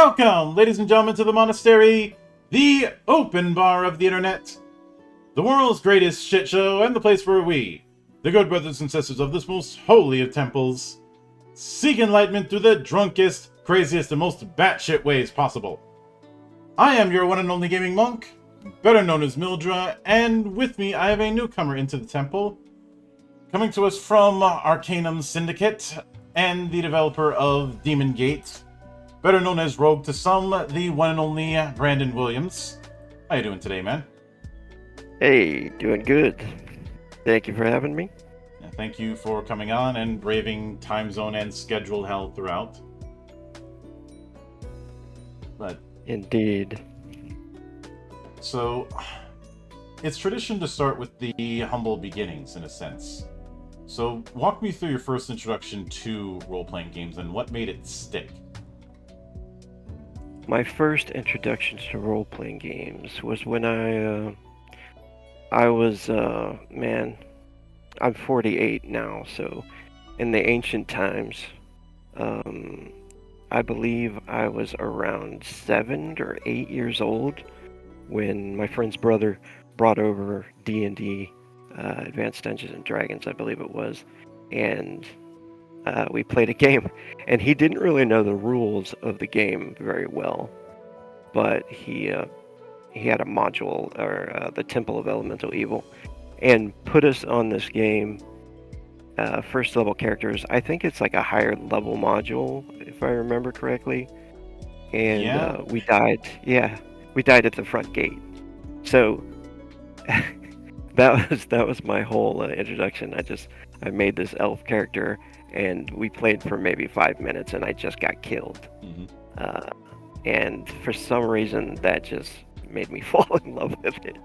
Welcome, ladies and gentlemen, to the monastery, the open bar of the internet, the world's greatest shit show, and the place where we, the good brothers and sisters of this most holy of temples, seek enlightenment through the drunkest, craziest, and most batshit ways possible. I am your one and only gaming monk, better known as Mildra, and with me I have a newcomer into the temple, coming to us from Arcanum Syndicate, and the developer of Demon Gate, better known as Rogue to some, the one and only Brandon Williams. How you doing today, man? Hey, doing good. Thank you for having me. Yeah, thank you for coming on and braving time zone and schedule hell throughout. But Indeed. so, it's tradition to start with the humble beginnings, in a sense. So, walk me through your first introduction to role-playing games and what made it stick. My first introduction to role-playing games was when I was, man, I'm 48 now, so in the ancient times, I believe I was around 7 or 8 years old when my friend's brother brought over D&D, Advanced Dungeons and Dragons, I believe it was, and we played a game, and he didn't really know the rules of the game very well, but he had a module, or the Temple of Elemental Evil, and put us on this game. First level characters, I think it's like a higher level module, if I remember correctly, and we died. Yeah, we died at the front gate. So that was my whole introduction. I made this elf character, and we played for maybe 5 minutes, and I just got killed. Mm-hmm. And for some reason, that just made me fall in love with it.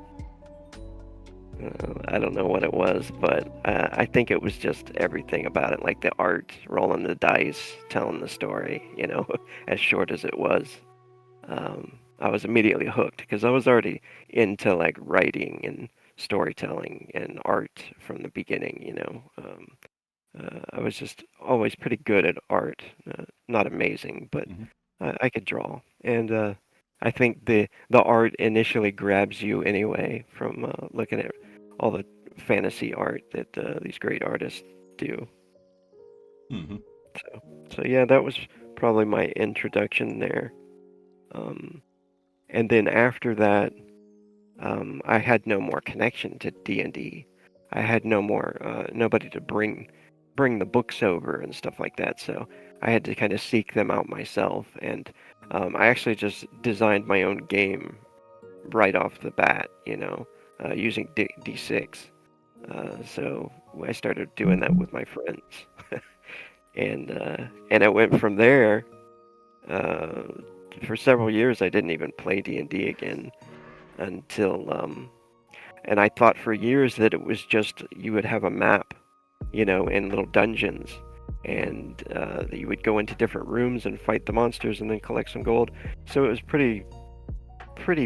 I don't know what it was, but I think it was just everything about it, like the art, rolling the dice, telling the story, as short as it was. I was immediately hooked because I was already into like writing and storytelling and art from the beginning, I was just always pretty good at art. Not amazing, but I could draw. And I think the art initially grabs you anyway from looking at all the fantasy art that these great artists do. Mm-hmm. So yeah, that was probably my introduction there. And then after that, I had no more connection to D&D. I had no more nobody to bring the books over and stuff like that, so I had to kind of seek them out myself, and I actually just designed my own game right off the bat, using D6. So I started doing that with my friends, and it went from there. For several years, I didn't even play D&D again until, and I thought for years that it was just you would have a map, in little dungeons, and you would go into different rooms and fight the monsters and then collect some gold. So it was pretty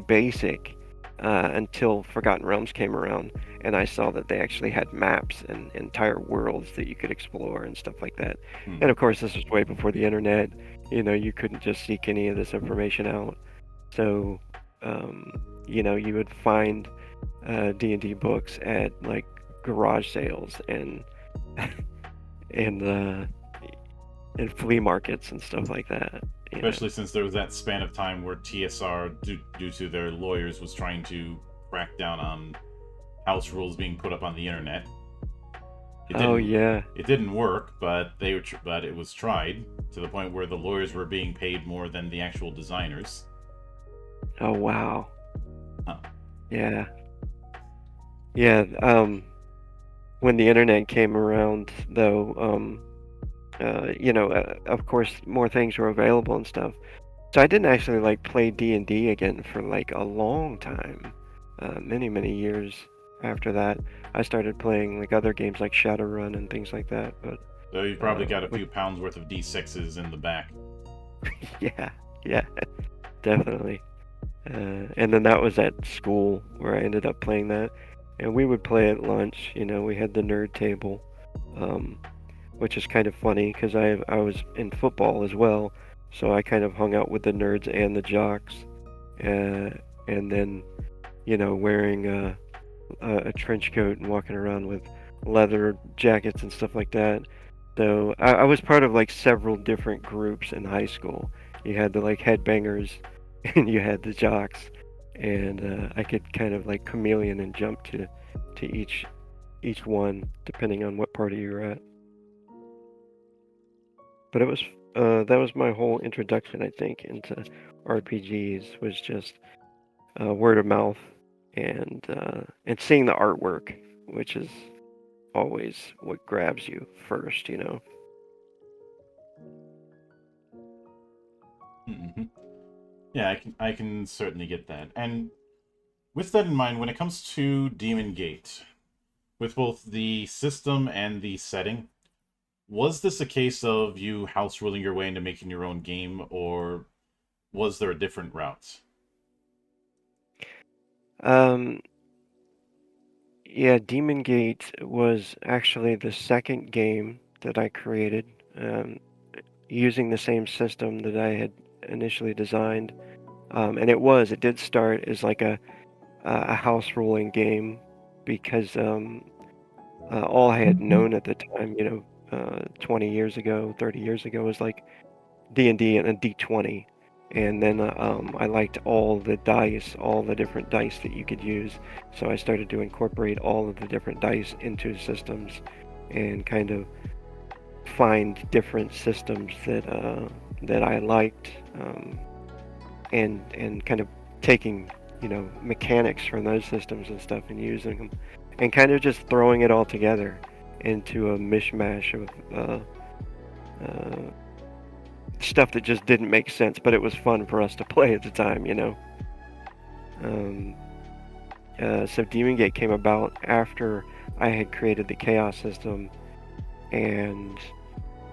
basic until Forgotten Realms came around, and I saw that they actually had maps and entire worlds that you could explore and stuff like that. And of course, this was way before the internet. You couldn't just seek any of this information out. So, you would find D&D books at like garage sales and and flea markets and stuff like that. Especially since there was that span of time where TSR, due to their lawyers, was trying to crack down on house rules being put up on the internet. It didn't work, but but it was tried to the point where the lawyers were being paid more than the actual designers. Oh wow. Huh. Yeah. When the internet came around, though, of course, more things were available and stuff. So I didn't actually like play D&D again for like a long time, many years after that. I started playing like other games like Shadowrun and things like that. But So you probably got a few pounds worth of D6s in the back. yeah, definitely. And then that was at school where I ended up playing that. And we would play at lunch, we had the nerd table, which is kind of funny because I was in football as well. So I kind of hung out with the nerds and the jocks, and then, wearing a trench coat and walking around with leather jackets and stuff like that. So I was part of like several different groups in high school. You had the like headbangers, and you had the jocks, and I could kind of like chameleon and jump to each one depending on what party you're at. But it was that was my whole introduction, I think, into RPGs was just word of mouth and seeing the artwork, which is always what grabs you first, Hmm. Yeah, I can certainly get that. And with that in mind, when it comes to Demon Gate, with both the system and the setting, was this a case of you house ruling your way into making your own game, or was there a different route? Um, yeah, Demon Gate was actually the second game that I created, using the same system that I had initially designed. And it did start as like a house ruling game because all I had known at the time, 20 years ago, 30 years ago, was like D&D and a D20. And then I liked all the dice, all the different dice that you could use. So I started to incorporate all of the different dice into systems and kind of find different systems that I liked, and kind of taking mechanics from those systems and stuff and using them and kind of just throwing it all together into a mishmash of stuff that just didn't make sense, but it was fun for us to play at the time. Um, so Demon Gate came about after I had created the Chaos system, and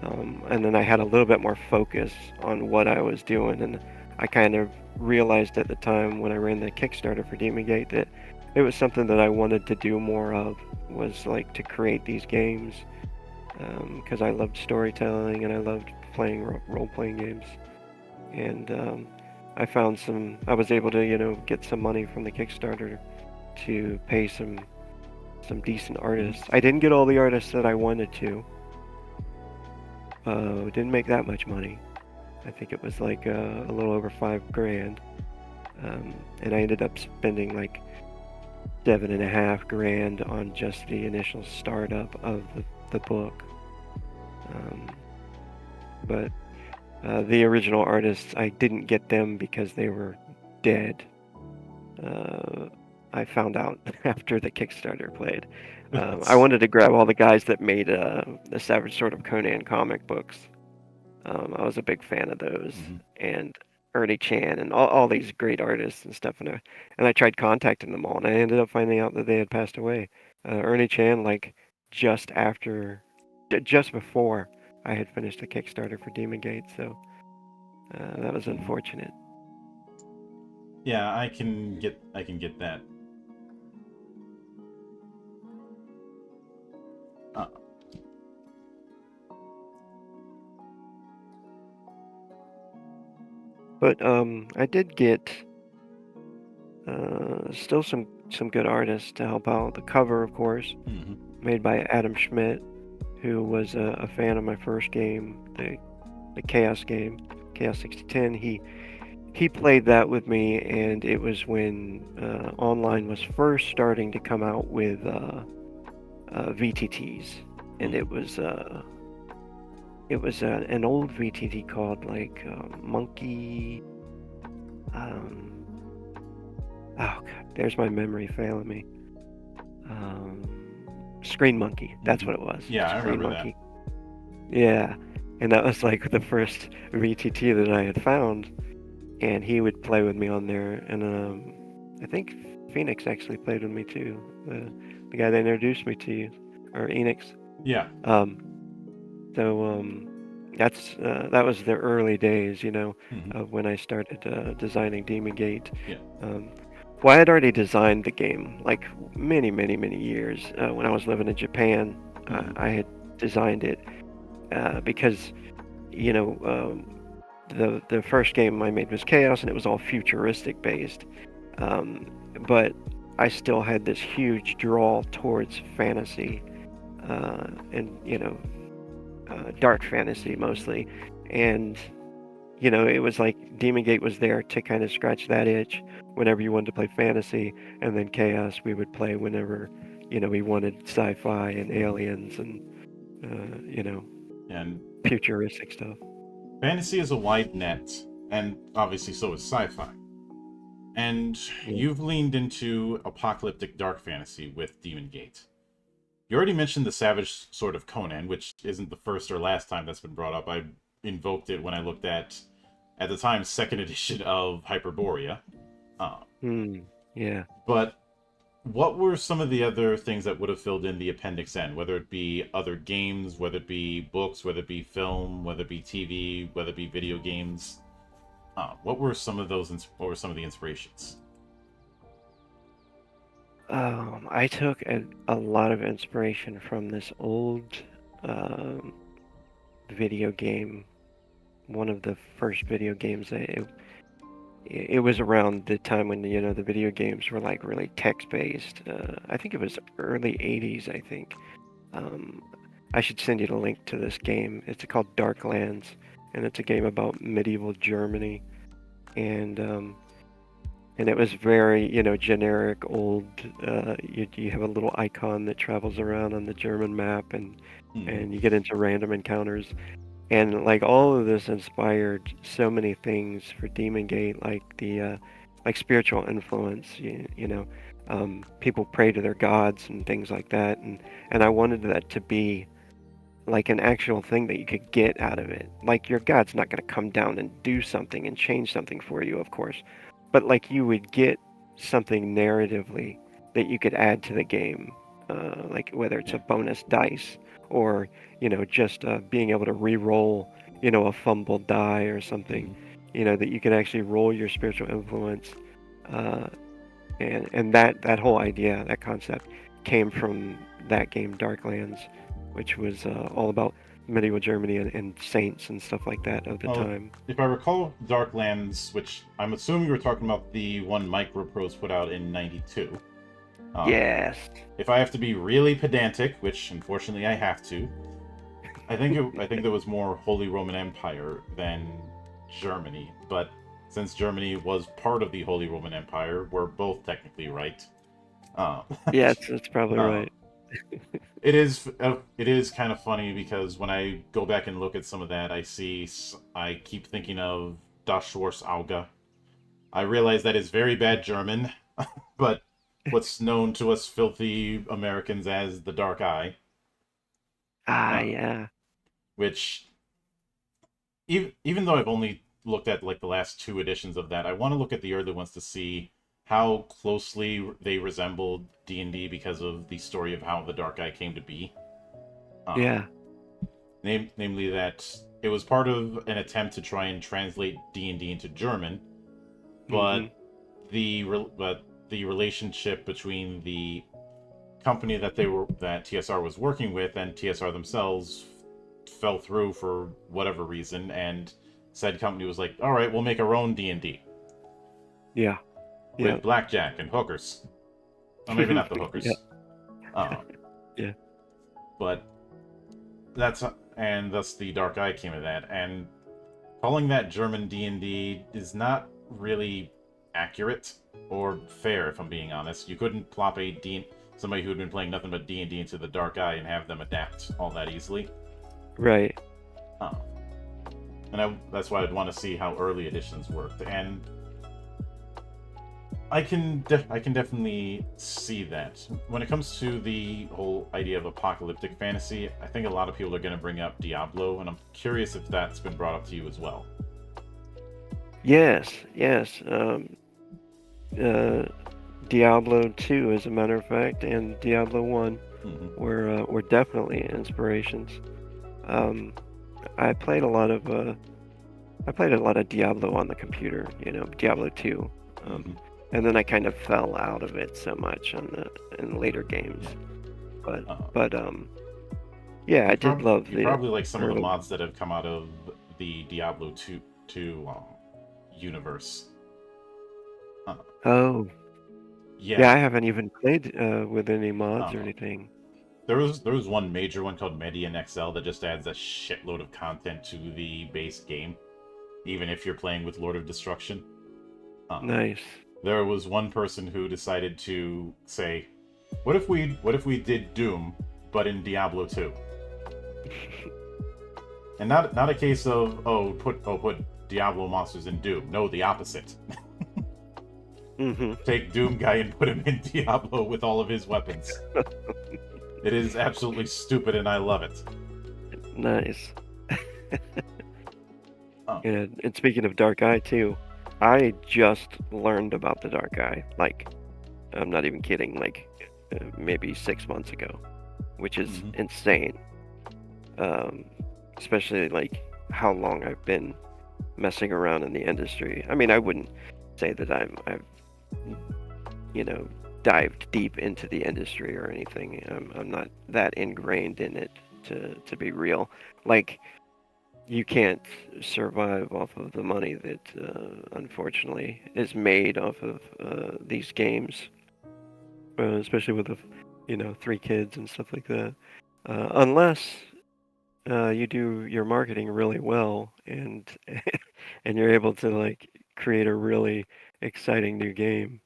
then I had a little bit more focus on what I was doing, and I kind of realized at the time when I ran the Kickstarter for Demon Gate that it was something that I wanted to do more of, was like to create these games, because I loved storytelling and I loved playing role-playing games. And I was able to get some money from the Kickstarter to pay some decent artists. I didn't get all the artists that I wanted to. Didn't make that much money. I think it was like a little over $5,000, and I ended up spending like $7,500 on just the initial startup of the book. But the original artists, I didn't get them because they were dead. I found out after the Kickstarter played. I wanted to grab all the guys that made the Savage Sword of Conan comic books. I was a big fan of those, and Ernie Chan and all these great artists and stuff. And I tried contacting them all, and I ended up finding out that they had passed away. Ernie Chan, like just before I had finished the Kickstarter for Demon Gate, so that was unfortunate. Yeah, I can get that. But I did get still some good artists to help out. The cover, of course, made by Adam Schmidt, who was a fan of my first game, the Chaos game, Chaos 6010. He played that with me, and it was when online was first starting to come out with VTTs, and it was an old VTT called like Monkey. Oh God, there's my memory failing me. Screen Monkey, that's what it was. Yeah, I Screen remember Monkey. Yeah, and that was like the first VTT that I had found, and he would play with me on there, and I think Phoenix actually played with me too. The guy that introduced me to you, or Enix. Yeah. So that was the early days, of when I started designing Demon Gate. Yeah. Well, I had already designed the game like many, many, many years when I was living in Japan. I had designed it because the first game I made was Chaos, and it was all futuristic based. But I still had this huge draw towards fantasy, and dark fantasy mostly, and it was like Demon Gate was there to kind of scratch that itch whenever you wanted to play fantasy, and then Chaos we would play whenever we wanted sci-fi and aliens and And futuristic stuff. fantasy is a wide net, and obviously so is sci-fi. And Yeah. you've leaned into apocalyptic dark fantasy with Demon Gate. You already mentioned the Savage Sword of Conan, which isn't the first or last time that's been brought up. I invoked it when I looked at the time, second edition of Hyperborea. Yeah. But what were some of the other things that would have filled in the Appendix N? Whether it be other games, whether it be books, whether it be film, whether it be TV, whether it be video games. What were some of those? What were some of the inspirations? I took a lot of inspiration from this old video game. One of the first video games. It was around the time when the video games were like really text-based. I think it was early 80s, I think. I should send you the link to this game. It's called Darklands, and it's a game about medieval Germany. And it was very, generic, old. You have a little icon that travels around on the German map, and you get into random encounters. And like all of this inspired so many things for Demon Gate, like the like spiritual influence. People pray to their gods and things like that, and I wanted that to be like an actual thing that you could get out of it. Like your god's not going to come down and do something and change something for you, of course, but like you would get something narratively that you could add to the game, like whether it's a bonus dice or just being able to re-roll a fumbled die or something, that you could actually roll your spiritual influence, and that whole idea, that concept came from that game Darklands, which was all about medieval Germany and saints and stuff like that of the time. If I recall, Darklands, which I'm assuming you were talking about the one Microprose put out in '92. Yes. If I have to be really pedantic, which unfortunately I have to, I think there was more Holy Roman Empire than Germany. But since Germany was part of the Holy Roman Empire, we're both technically right. Yes, that's probably right. It is kind of funny because when I go back and look at some of that, I keep thinking of Das Schwarze Auge. I realize that is very bad German, but what's known to us filthy Americans as the Dark Eye. Yeah. Which, even though I've only looked at like the last 2 editions of that, I want to look at the early ones to see how closely they resembled D&D because of the story of how the Dark Eye came to be. Yeah. Namely that it was part of an attempt to try and translate D&D into German, but the relationship between the company that TSR was working with and TSR themselves fell through for whatever reason, and said company was like, all right, we'll make our own D&D. Yeah. With blackjack and hookers. Well, maybe not the hookers. Yeah. But thus the Dark Eye came of that, and calling that German D&D is not really accurate or fair, if I'm being honest. You couldn't plop somebody who had been playing nothing but D&D into the Dark Eye and have them adapt all that easily. Right. And that's why I'd want to see how early editions worked, and I can definitely see that. When it comes to the whole idea of apocalyptic fantasy, I think a lot of people are going to bring up Diablo, and I'm curious if that's been brought up to you as well. Yes. Diablo 2, as a matter of fact, and Diablo 1 were definitely inspirations. I played a lot of Diablo on the computer, Diablo 2. And then I kind of fell out of it so much in later games. But yeah, I did love the probably like some of the mods that have come out of the Diablo 2 universe. Uh, Oh, yeah, yeah, I haven't even played with any mods or uh, anything. there was one major one called Median XL that just adds a shitload of content to the base game, even if you're playing with Lord of Destruction. Uh, Nice. there was one person who decided to say, what if we did Doom, but in Diablo 2? And not a case of put Diablo monsters in Doom. No, the opposite. Hmm. Take Doom guy and put him in Diablo with all of his weapons. It is absolutely stupid, and I love it. Nice. Oh. And speaking of Dark Eye too, I just learned about the Dark Eye. Like, I'm not even kidding. Like, maybe 6 months ago, which is Mhm. insane. Um, especially like how long I've been messing around in the industry. I mean, I wouldn't say that I've you know dived deep into the industry or anything. I'm not that ingrained in it to be real. Like, you can't survive off of the money that unfortunately is made off of these games, especially with the 3 kids and stuff like that. Unless you do your marketing really well and and you're able to like create a really exciting new game.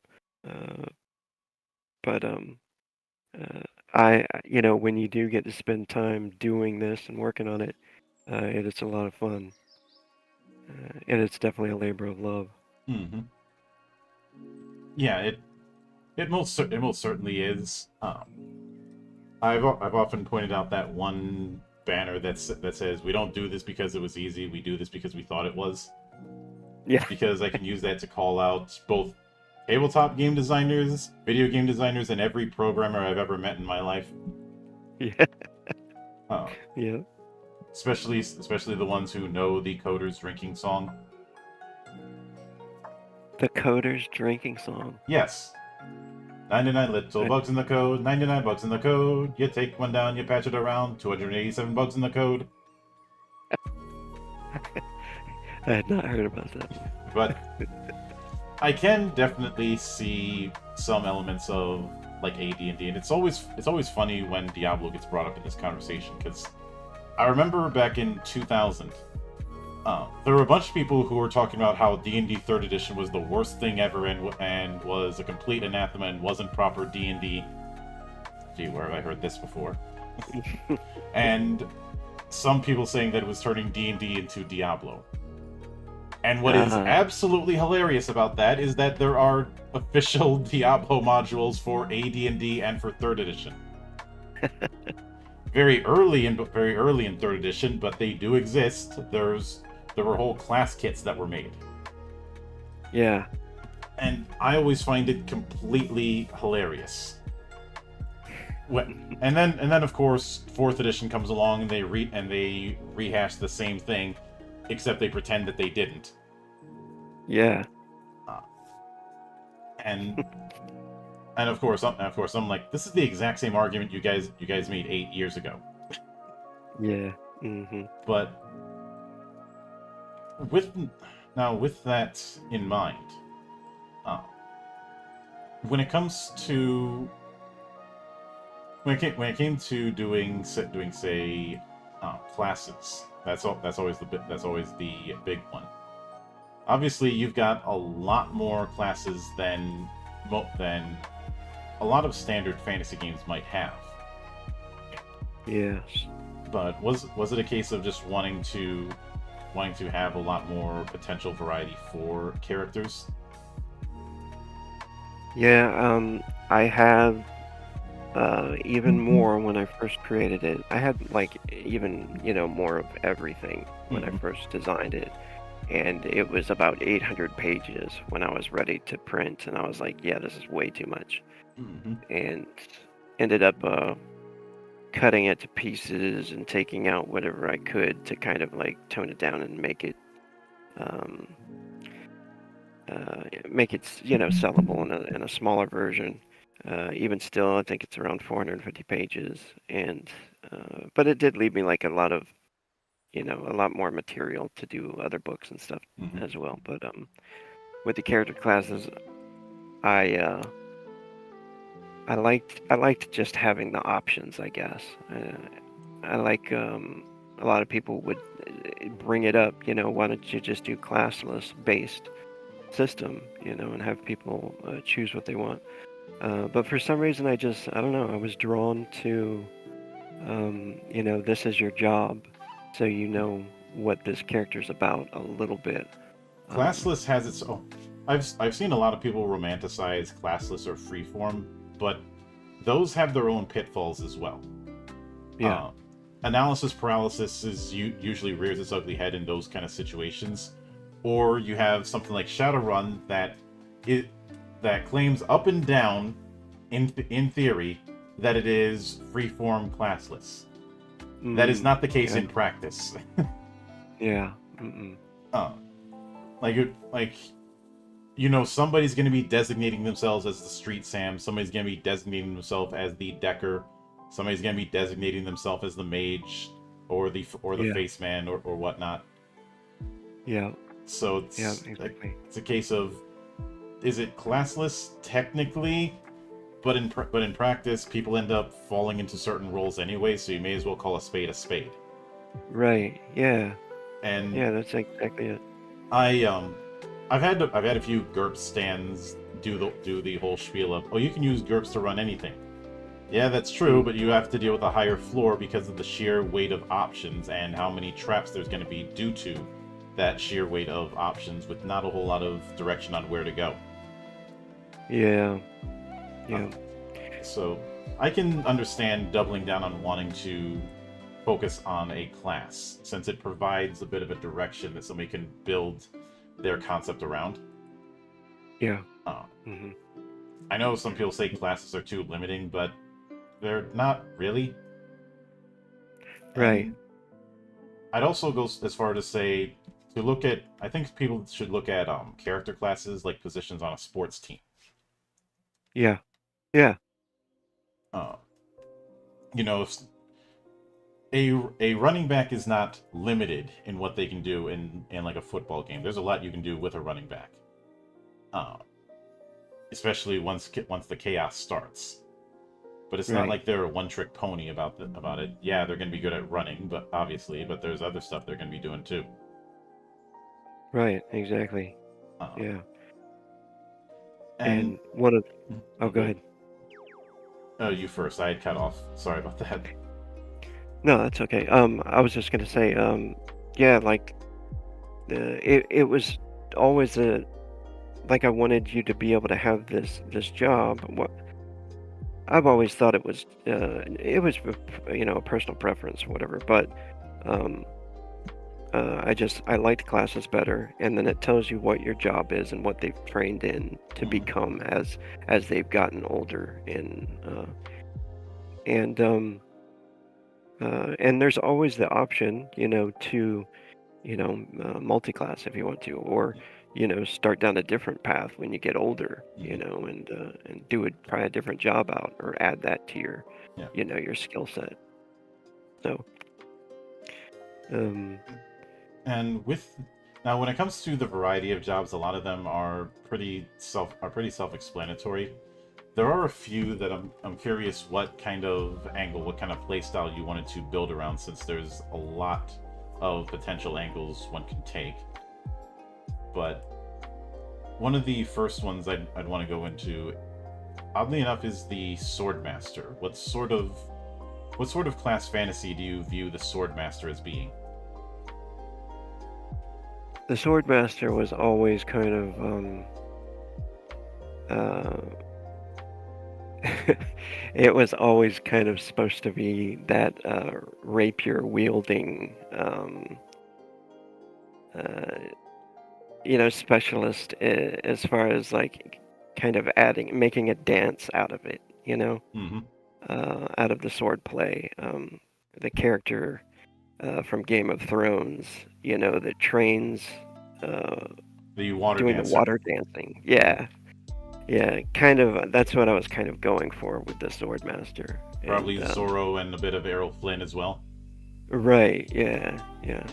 Uh, but uh, when you do get to spend time doing this and working on it, it's a lot of fun, and it's definitely a labor of love. Mm-hmm. Yeah, it most certainly is. I've often pointed out that one banner that says, "We don't do this because it was easy. We do this because we thought it was." Yeah. Because I can use that to call out both tabletop game designers, video game designers, and every programmer I've ever met in my life. Yeah. Uh, Yeah. especially the ones who know the Coder's drinking song. The Coder's drinking song. Yes. 99 little I, bugs in the code, 99 bugs in the code. You take one down, you patch it around, 287 bugs in the code. I had not heard about that one. But I can definitely see some elements of like AD&D, and it's always funny when Diablo gets brought up in this conversation, because I remember back in 2000, there were a bunch of people who were talking about how D&D 3rd Edition was the worst thing ever and was a complete anathema and wasn't proper D&D. Gee, where have I heard this before? And some people saying that it was turning D&D into Diablo. And what is absolutely hilarious about that is that there are official Diablo modules for AD&D and for 3rd Edition. Very early in 3rd Edition, but they do exist. There were whole class kits that were made. Yeah. And I always find it completely hilarious. And then of course 4th Edition comes along and they rehash the same thing, except they pretend that they didn't. Yeah. And of course I'm like, this is the exact same argument you guys made 8 years ago. Yeah. Mm-hmm. But with that in mind, when it came to doing say classes, that's always the big one. Obviously, you've got a lot more classes than a lot of standard fantasy games might have. Yes. But was it a case of just wanting to have a lot more potential variety for characters? Yeah. I had even more when I first created it. I had like even more of everything when I first designed it. And it was about 800 pages when I was ready to print, and I was like, yeah, this is way too much. Mm-hmm. And ended up cutting it to pieces and taking out whatever I could to kind of like tone it down and make it sellable in a smaller version. Even still, I think it's around 450 pages, and but it did leave me like a lot of a lot more material to do other books and stuff Mhm. as well. But with the character classes, I I liked just having the options, I guess. I like a lot of people would bring it up, why don't you just do classless based system, and have people choose what they want. But for some reason, I don't know, I was drawn to, this is your job, so you know what this character's about a little bit. Classless has its own. I've seen a lot of people romanticize classless or freeform, but those have their own pitfalls as well. Yeah, Uh, Analysis paralysis usually rears its ugly head in those kind of situations, or you have something like Shadowrun it that claims up and down in theory that it is freeform classless. That is not the case yeah, in practice. yeah. Mm-mm. uh, like somebody's going to be designating themselves as the Street Sam, somebody's going to be designating themselves as the Decker, somebody's going to be designating themselves as the Mage or the Yeah, Face Man or whatnot. yeah, So yeah, exactly. it's a case of, is it classless technically, but in practice people end up falling into certain roles anyway, so you may as well call a spade a spade. Right. Yeah. And Yeah, that's exactly it. I've had a few GURPS stands do the whole spiel of, oh, you can use GURPS to run anything. Yeah, that's true, but you have to deal with a higher floor because of the sheer weight of options and how many traps there's going to be due to that sheer weight of options, with not a whole lot of direction on where to go. Yeah. Yeah. So I can understand doubling down on wanting to focus on a class, since it provides a bit of a direction that somebody can build their concept around. Yeah. Uh, Hmm. I know some people say classes are too limiting, but they're not really. Right. And I'd also go as far to say I think people should look at character classes like positions on a sports team. Yeah. Yeah. Uh, if a running back is not limited in what they can do in like a football game. There's a lot you can do with a running back, uh, especially once the chaos starts. But it's not Right. like they're a one-trick pony about it. Yeah, they're going to be good at running, but there's other stuff they're going to be doing too. Right. Exactly. Uh, Yeah. and And one of oh, go go ahead. Oh, you first. I had cut off. Sorry about that. No, that's okay. I was just gonna say, yeah, like it was always like I wanted you to be able to have this job. What I've always thought it was a personal preference, whatever. But um, I liked classes better, and then it tells you what your job is and what they've trained in to Mhm. become as they've gotten older, and there's always the option, to multi-class if you want to, or start down a different path when you get older, Mhm. and try a different job out, or add that to your Yeah. your skill set. So um And now, when it comes to the variety of jobs, a lot of them are pretty self-explanatory. There are a few that I'm curious what kind of angle, what kind of play style you wanted to build around, since there's a lot of potential angles one can take. But one of the first ones I'd want to go into, oddly enough, is the Swordmaster. What sort of class fantasy do you view the Swordmaster as being? the Swordmaster was always kind of uh it was always kind of supposed to be that rapier wielding uh specialist, as far as like kind of making a dance out of it, Mm-hmm. out of the sword play. The character from Game of Thrones, that trains uh, The Water doing the Dancer. water dancing. Yeah, yeah, kind of. That's what I was kind of going for with the Swordmaster. Probably And Zorro and a bit of Errol Flynn as well. Right. Yeah. Yeah.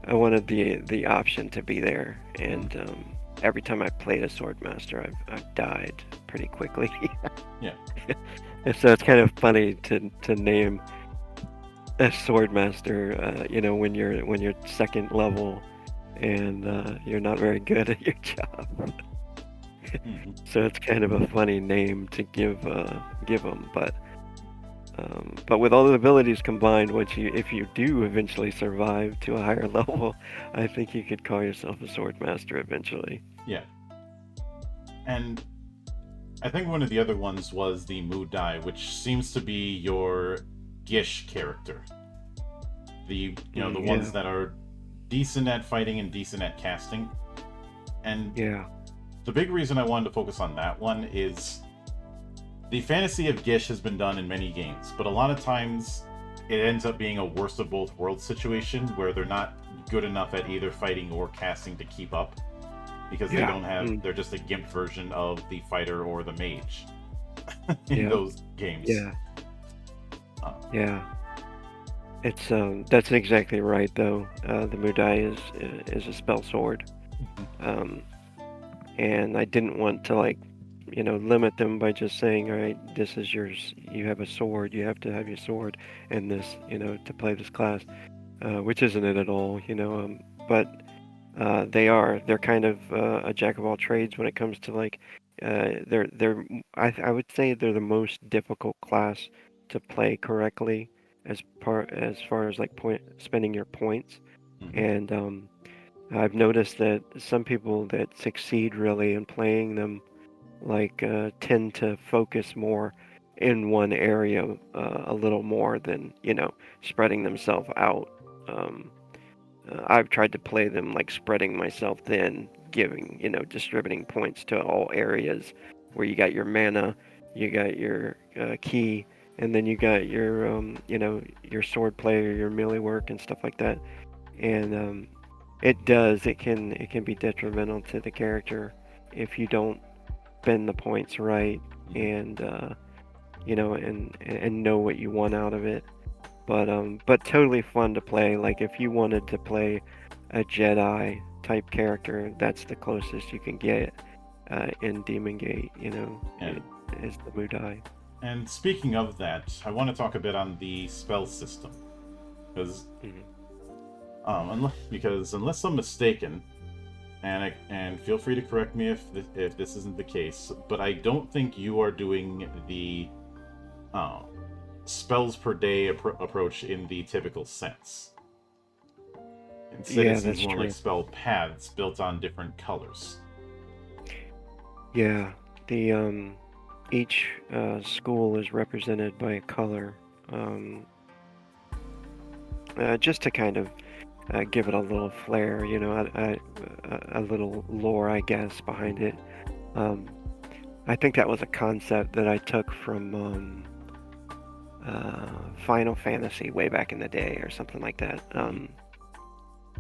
I wanted the option to be there, and every time I played a swordmaster, I've died pretty quickly. Yeah. And so it's kind of funny to name a swordmaster, when you're second level and you're not very good at your job. Hmm. So it's kind of a funny name to give them, but with all the abilities combined, if you do eventually survive to a higher level, I think you could call yourself a swordmaster eventually. Yeah. And I think one of the other ones was the Mudai, which seems to be your Gish character. The ones Yeah, that are decent at fighting and decent at casting. And yeah, the big reason I wanted to focus on that one is the fantasy of Gish has been done in many games, but a lot of times it ends up being a worst of both worlds situation where they're not good enough at either fighting or casting to keep up because they yeah, don't have they're just a gimp version of the fighter or the mage in yeah, those games. yeah, Uh, yeah. It's that's exactly right though. The Mudai is a spell sword. Um, and I didn't want to limit them by just saying, all right, this is yours. You have a sword. You have to have your sword in this, to play this class, which isn't it at all, but they're kind of a jack of all trades when it comes to they're I would say they're the most difficult class to play correctly as far as like point spending your points. mhm. And I've noticed that some people that succeed really in playing them tend to focus more in one area a little more than spreading themselves out. Um, I've tried to play them like spreading myself thin, giving distributing points to all areas where you got your mana, you got your key, and then you got your your sword play or your melee work and stuff like that. And it can be detrimental to the character if you don't spend the points right and and know what you want out of it. But totally fun to play. Like if you wanted to play a Jedi type character, that's the closest you can get in Demon Gate. And Is the Mudai. and speaking of that, I want to talk a bit on the spell system because Mhm. unless I'm mistaken, and feel free to correct me if this isn't the case, but I don't think you are doing the uh, spells per day approach in the typical sense. Instead, it Yeah, seems that's more like true. spell paths built on different colors. Yeah, the each school is represented by a color, um, just to kind of give it a little flair, a little lore, I guess, behind it. Um, I think that was a concept that I took from Final Fantasy way back in the day, or something like that. Hmm.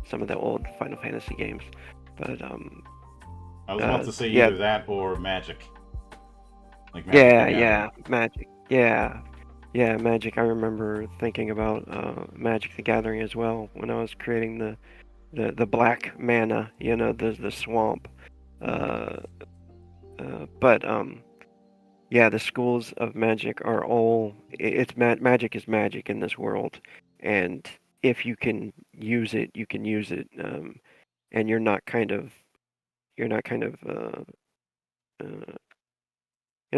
Some of the old Final Fantasy games, but I was about to say yeah, either that or Magic, like Magic the yeah, Gathering. yeah, Magic, yeah, yeah, Magic. I remember thinking about Magic the Gathering as well when I was creating the black mana, the swamp. Hmm. Uh, but yeah, the schools of magic are all magic is magic in this world, and if you can use it, you can use it, and you're not kind of uh, you're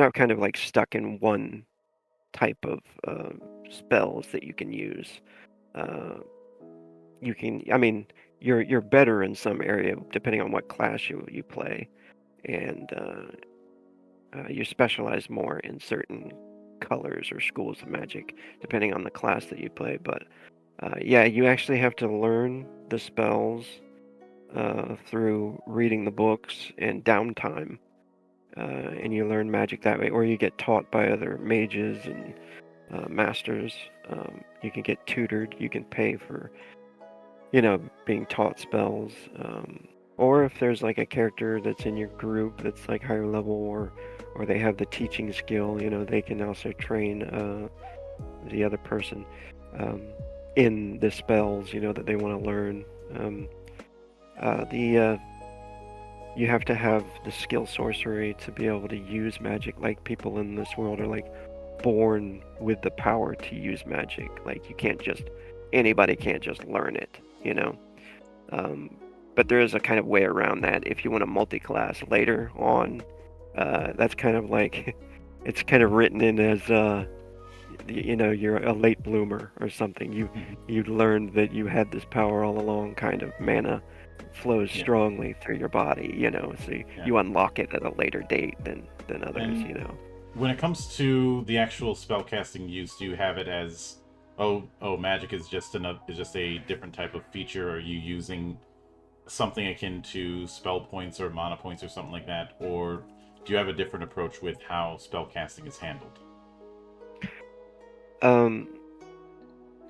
not kind of like stuck in one type of spells that you can use. Uh, I mean, you're better in some area depending on what class you play, and you specialize more in certain colors or schools of magic, depending on the class that you play. But yeah, you actually have to learn the spells through reading the books and downtime, and you learn magic that way, or you get taught by other mages and masters. You can get tutored. You can pay for being taught spells. Or if there's like a character that's in your group that's like higher level or they have the teaching skill, they can also train the other person. Um, in the spells, that they want to learn. The You have to have the skill sorcery to be able to use magic. Like, people in this world are like born with the power to use magic. Like, anybody can't just learn it. But there is a kind of way around that. If you want to multi-class later on, that's kind of like it's kind of written in as you're a late bloomer or something. You learned that you had this power all along. Kind of mana flows strongly through your body. So you unlock it at a later date than others. And when it comes to the actual spellcasting use, do you have it as magic is just a different type of feature? Are you using something akin to spell points or mana points or something like that, or do you have a different approach with how spellcasting is handled?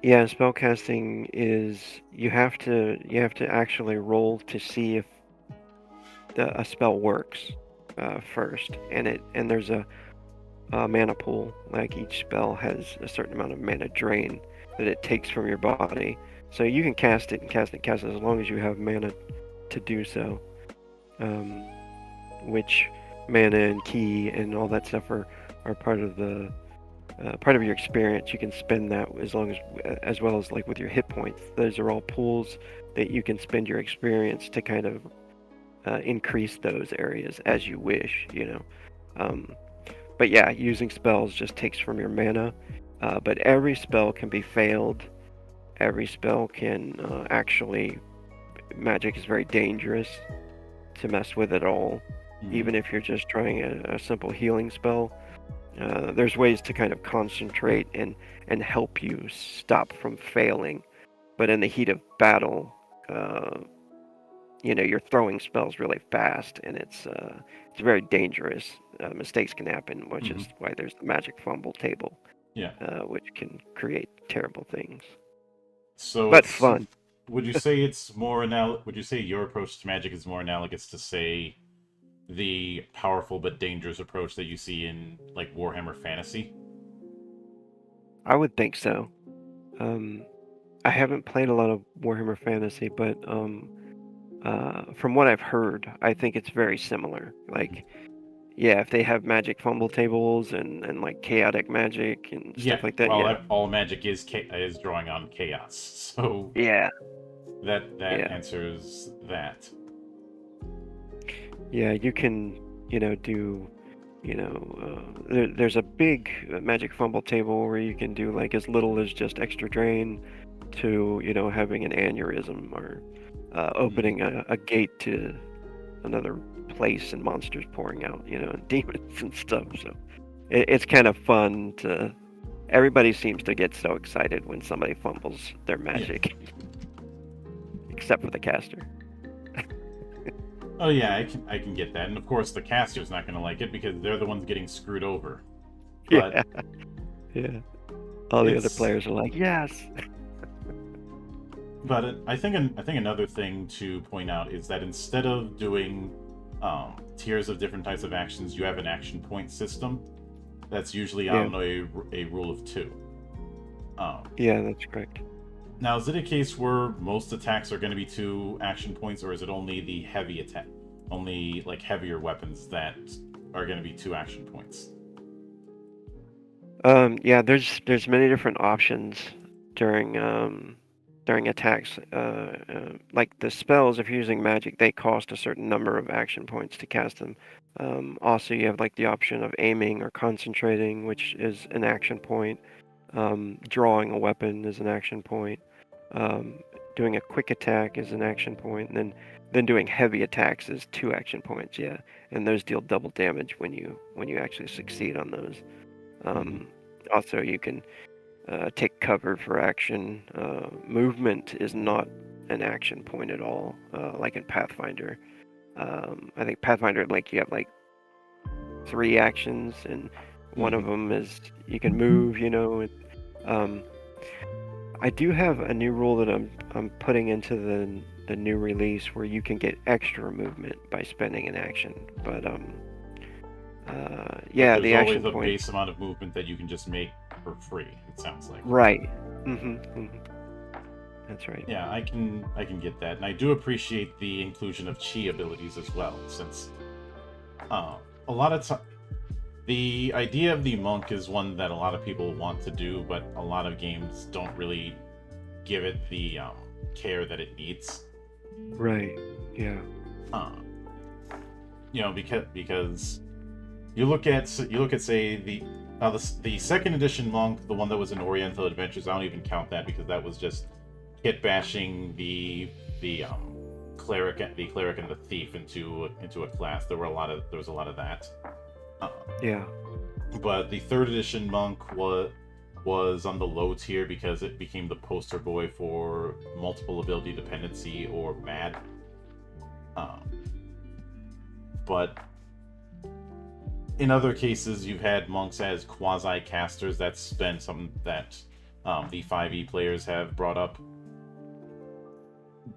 Spellcasting is you have to actually roll to see if a spell works first, and there's a mana pool. Like, each spell has a certain amount of mana drain that it takes from your body. So you can cast it as long as you have mana to do so. Which mana and ki and all that stuff are part of the part of your experience. You can spend that as well as like with your hit points. Those are all pools that you can spend your experience to kind of increase those areas as you wish. But yeah, using spells just takes from your mana. But every spell can be failed. Every spell can actually... Magic is very dangerous to mess with at all. Even if you're just trying a simple healing spell. There's ways to kind of concentrate and help you stop from failing. But in the heat of battle, you're throwing spells really fast, and it's very dangerous. Mistakes can happen, which is why there's the magic fumble table, which can create terrible things. But fun. Would you say would you say your approach to magic is more analogous to, say, the powerful but dangerous approach that you see in like Warhammer Fantasy? I would think so. I haven't played a lot of Warhammer Fantasy, but from what I've heard, I think it's very similar. Like, if they have magic fumble tables and like chaotic magic and stuff like that. Well, all magic is drawing on chaos, so that answers that. Yeah, you can, do, there's a big magic fumble table where you can do like as little as just extra drain to, having an aneurysm or opening a gate to another place and monsters pouring out, and demons and stuff. So it's kind of fun to... Everybody seems to get so excited when somebody fumbles their magic. Except for the caster. Oh yeah, I can get that, and of course the caster's not going to like it because they're the ones getting screwed over. But yeah. All the other players are like, yes. But I think another thing to point out is that instead of doing tiers of different types of actions, you have an action point system. That's usually on a rule of 2. Yeah, that's correct. Now, is it a case where most attacks are going to be 2 action points, or is it only the heavy attack, only like heavier weapons that are going to be 2 action points? There's many different options during attacks. Like the spells, if you're using magic, they cost a certain number of action points to cast them. Also, you have like the option of aiming or concentrating, which is an action point. Drawing a weapon is an action point. Doing a quick attack is an action point, and then doing heavy attacks is 2 action points. Yeah, and those deal double damage when you actually succeed on those. Also, you can take cover for action. Movement is not an action point at all, like in Pathfinder. I think Pathfinder, like, you have like 3 actions, and one of them is you can move. I do have a new rule that I'm putting into the new release where you can get extra movement by spending an action. But there's the action always a point... base amount of movement that you can just make for free. It sounds like. Right. That's right. Yeah, I can get that, and I do appreciate the inclusion of chi abilities as well, since a lot of time the idea of the monk is one that a lot of people want to do, but a lot of games don't really give it the care that it needs. Right. Yeah. Because you look at say the second edition monk, the one that was in Oriental Adventures. I don't even count that because that was just kit bashing the cleric and the thief into a class. There was a lot of that. Yeah. But the third edition monk was on the low tier because it became the poster boy for multiple ability dependency or MAD. But in other cases, you've had monks as quasi casters. That's been something that the 5e players have brought up.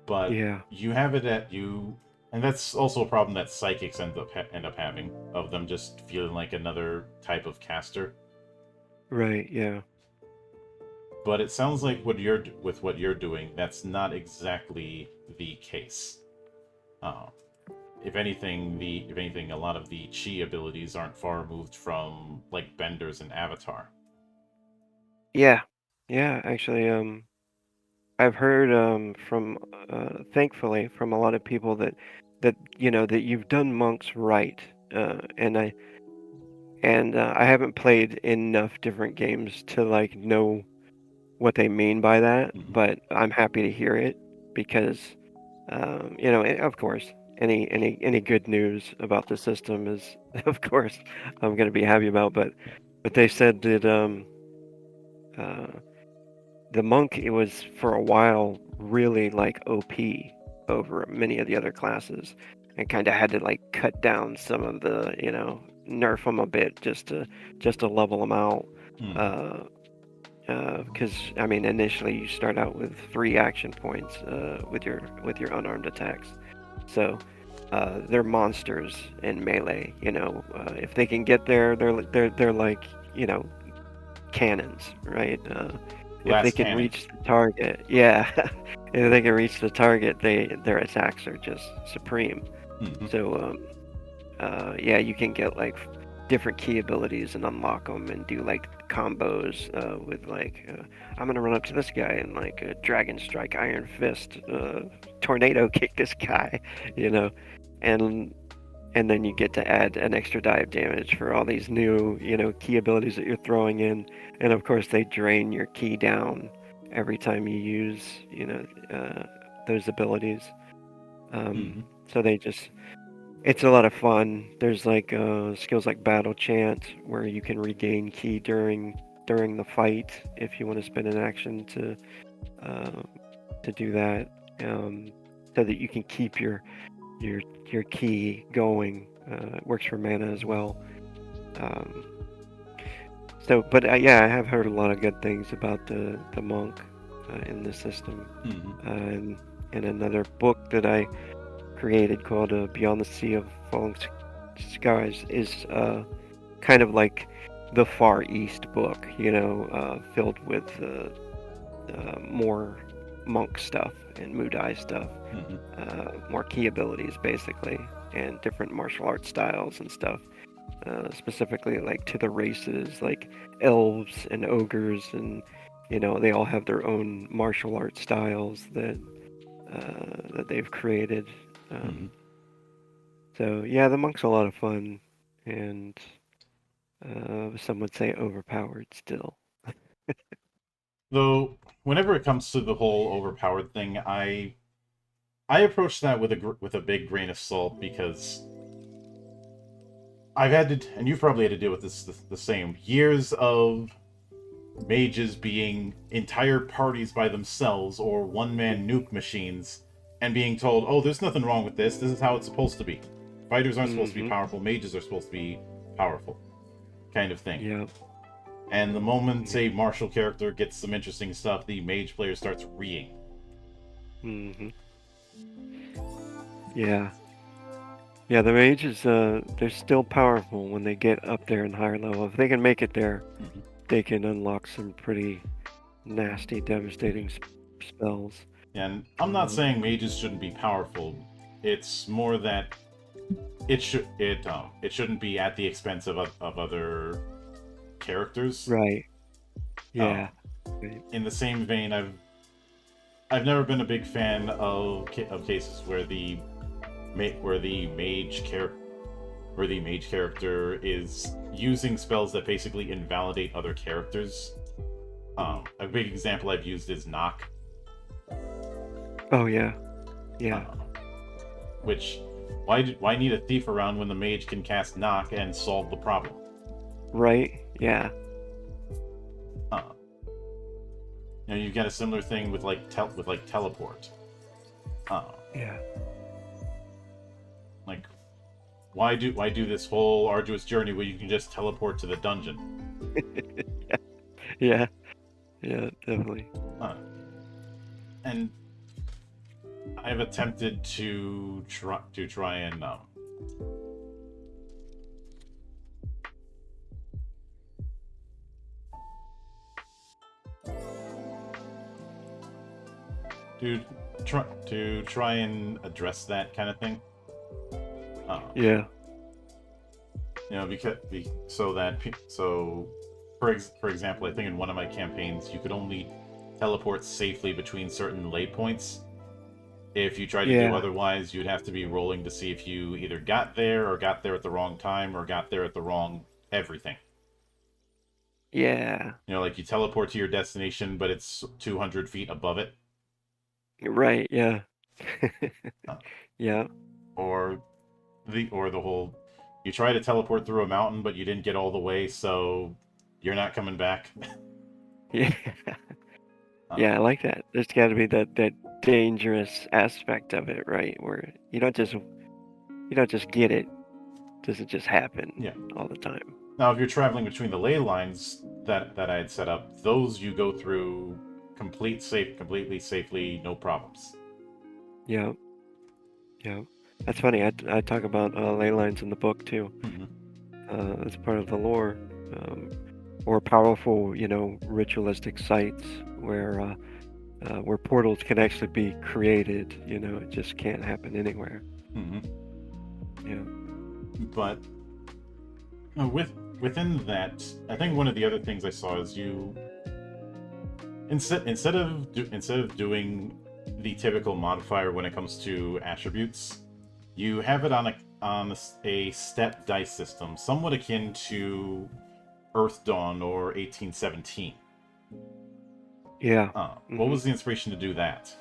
But Yeah. you have it at you, and that's also a problem that psychics end up having, of them just feeling like another type of caster. Right. Yeah. But it sounds like what you're doing, that's not exactly the case. If anything, a lot of the chi abilities aren't far removed from like Benders and Avatar. Yeah. Yeah. Actually, I've heard from thankfully from a lot of people that that you've done monks right, and I haven't played enough different games to like know what they mean by that, Mhm. but I'm happy to hear it because of course any good news about the system is of course I'm going to be happy about, but they said that uh, the monk, it was for a while really like OP over many of the other classes, and kind of had to like cut down some of the nerf them a bit just to level them out. Mhm. Because I mean, initially you start out with 3 action points with your unarmed attacks, so they're monsters in melee. If they can get there, they're like cannons, right? If they Glass can cannon. reach the target, yeah, if they can reach the target, their attacks are just supreme. Mhm. So yeah, you can get like different key abilities and unlock them and do like combos with like I'm gonna run up to this guy and like dragon strike, iron fist, tornado kick this guy, you know, and then you get to add an extra die of damage for all these new key abilities that you're throwing in, and of course they drain your key down every time you use those abilities. Mhm. So it's a lot of fun. There's like skills like battle chant where you can regain key during the fight if you want to spend an action uh, to do that, so that you can keep your key going. It works for mana as well. Um, but yeah, I have heard a lot of good things about the monk in the system. Mhm. And another book that I created called Beyond the Sea of Falling Skies is kind of like the Far East book, filled with more monk stuff and Mudai stuff, Mhm. more key abilities basically, and different martial arts styles and stuff. Specifically, like to the races, like elves and ogres, and they all have their own martial arts styles that they've created. Mhm. So yeah, the monk's a lot of fun, and some would say overpowered still. Though, whenever it comes to the whole overpowered thing, I approach that with a big grain of salt because I've had to, and you've probably had to deal with this the same years of mages being entire parties by themselves or one man nuke machines and being told, oh, there's nothing wrong with this. This is how it's supposed to be. Fighters aren't supposed to be Mm-hmm. powerful. Mages are supposed to be powerful, kind of thing. Yeah. And the moment Yeah. a martial character gets some interesting stuff, the mage player starts reeing. Mm-hmm. Yeah. Yeah, the mages, they're still powerful when they get up there in higher level. If they can make it there, Mhm. they can unlock some pretty nasty, devastating spells. And I'm not saying mages shouldn't be powerful. It's more that it shouldn't be at the expense of other characters. Right. Um, Yeah. Right. in the same vein, I've never been a big fan of cases where the mage character is using spells that basically invalidate other characters. A big example I've used is knock. Oh yeah. Yeah. Which why need a thief around when the mage can cast knock and solve the problem? Right. Yeah. You've got a similar thing with teleport. Yeah. Like why do this whole arduous journey where you can just teleport to the dungeon? Yeah. Yeah. Definitely. And I've attempted to try and try and address that kind of thing. Yeah. For example, I think in one of my campaigns you could only teleport safely between certain lay points. If you tried to do otherwise, you'd have to be rolling to see if you either got there or got there at the wrong time or got there at the wrong everything. Yeah. Like you teleport to your destination, but it's 200 feet above it. Right. Yeah. Yeah. Or the whole, you try to teleport through a mountain, but you didn't get all the way, so you're not coming back. Yeah. Yeah, I like that. There's got to be that dangerous aspect of it, right? Where you don't just get it. Doesn't just happen all the time. Now, if you're traveling between the ley lines that I had set up, those you go through completely safely, no problems. Yeah. Yeah. That's funny. I talk about ley lines in the book too. Mm-hmm. As part of the lore. Or powerful, ritualistic sites where portals can actually be created. It just can't happen anywhere. Mm-hmm. Yeah. But within that, I think one of the other things I saw is you instead of doing the typical modifier when it comes to attributes, you have it on a step dice system, somewhat akin to Earthdawn or 1817. Yeah. What was the inspiration to do that?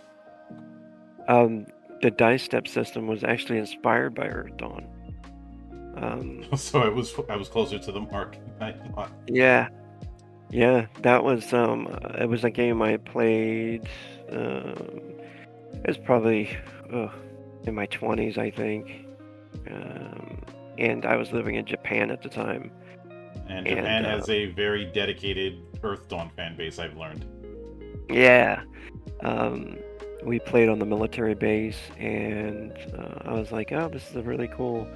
The dice step system was actually inspired by Earthdawn. So I was closer to the mark than I thought. Yeah. That was it was a game I played. It was probably in my 20s, I think, and I was living in Japan at the time. And Japan has a very dedicated Earthdawn fan base, I've learned. Yeah. We played on the military base, and I was like, oh, this is a really cool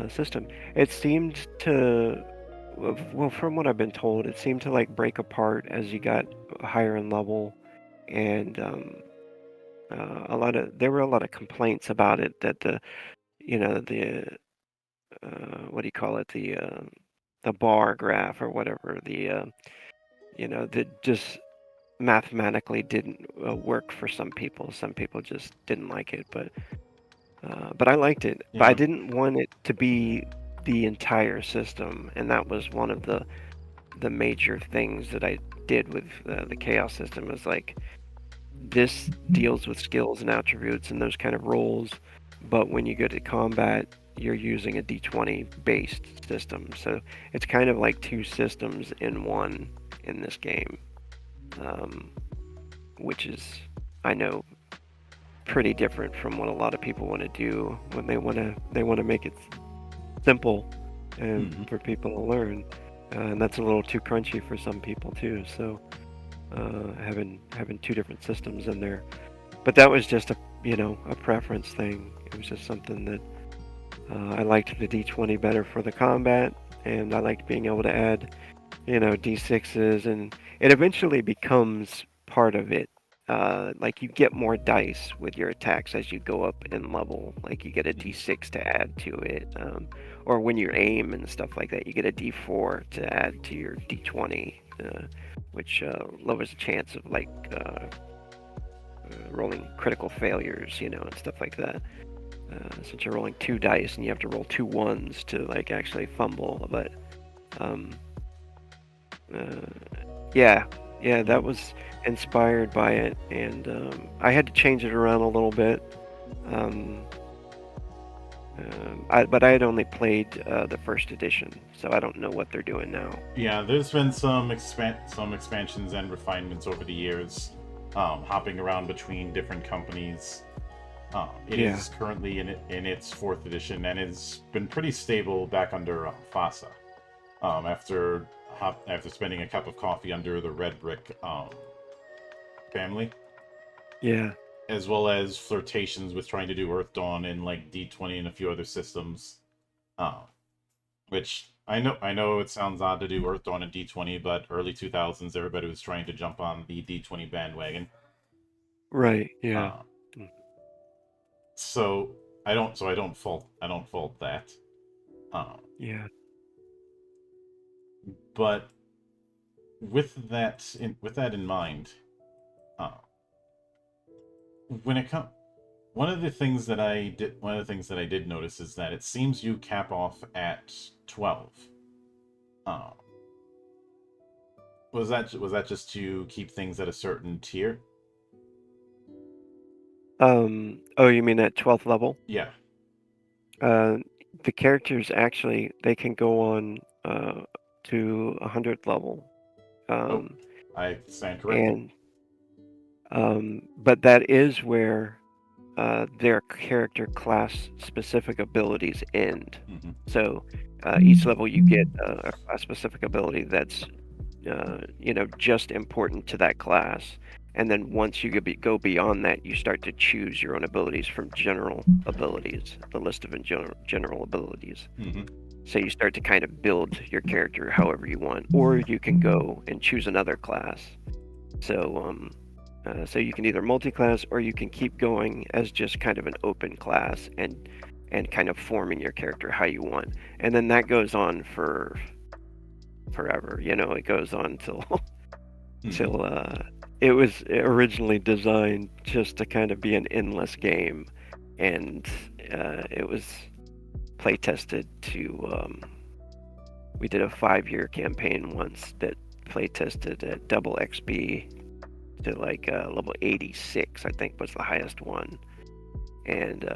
system. It seemed to, well, from what I've been told, it seemed to break apart as you got higher in level, and there were a lot of complaints about it that the what do you call it, the bar graph or whatever, that just mathematically didn't work for some people. Some people just didn't like it, but I liked it. Yeah. But I didn't want it to be the entire system, and that was one of the major things that I did with the chaos system. Is this deals with skills and attributes and those kind of roles, but when you go to combat, you're using a D20 based system. So it's kind of like two systems in one in this game, which is, I know, pretty different from what a lot of people want to do when they want to make it simple and for people to learn, and that's a little too crunchy for some people too. So having two different systems in there, but that was just a preference thing. It was just something that I liked the D20 better for the combat, and I liked being able to add D6s, and it eventually becomes part of it. like you get more dice with your attacks as you go up in level. Like you get a D6 to add to it, or when you aim and stuff like that, you get a D4 to add to your D20, which lowers the chance of like rolling critical failures, and stuff like that. Since you're rolling 2 dice and you have to roll 2 ones to like actually fumble, but um, yeah, that was inspired by it, and I had to change it around a little bit. But I had only played the first edition, so I don't know what they're doing now. Yeah, there's been some expansions and refinements over the years, hopping around between different companies. It is currently in its 4th edition, and it's been pretty stable back under FASA. After spending a cup of coffee under the Red Brick family. Yeah. As well as flirtations with trying to do Earth Dawn in like D20 and a few other systems. Which I know it sounds odd to do Earth Dawn and D20, but early 2000s everybody was trying to jump on the D20 bandwagon. Right, yeah. So I don't fault that. Yeah. But with that in mind, one of the things that I did notice is that it seems you cap off at 12. Was that just to keep things at a certain tier? Oh, you mean at 12th level? Yeah. The characters actually, they can go on to 100th level. I stand corrected. And but that is where their character class specific abilities end. Mm-hmm. So each level you get a class specific ability that's just important to that class. And then once you go beyond that, you start to choose your own abilities from general abilities, the list of general abilities. Mm-hmm. So you start to kind of build your character however you want, or you can go and choose another class. So so you can either multi-class, or you can keep going as just kind of an open class and kind of forming your character how you want. And then that goes on for forever. It goes on till it was originally designed just to kind of be an endless game, and it was play tested to we did a 5-year campaign once that play tested at double XP to like level 86, I think was the highest one, and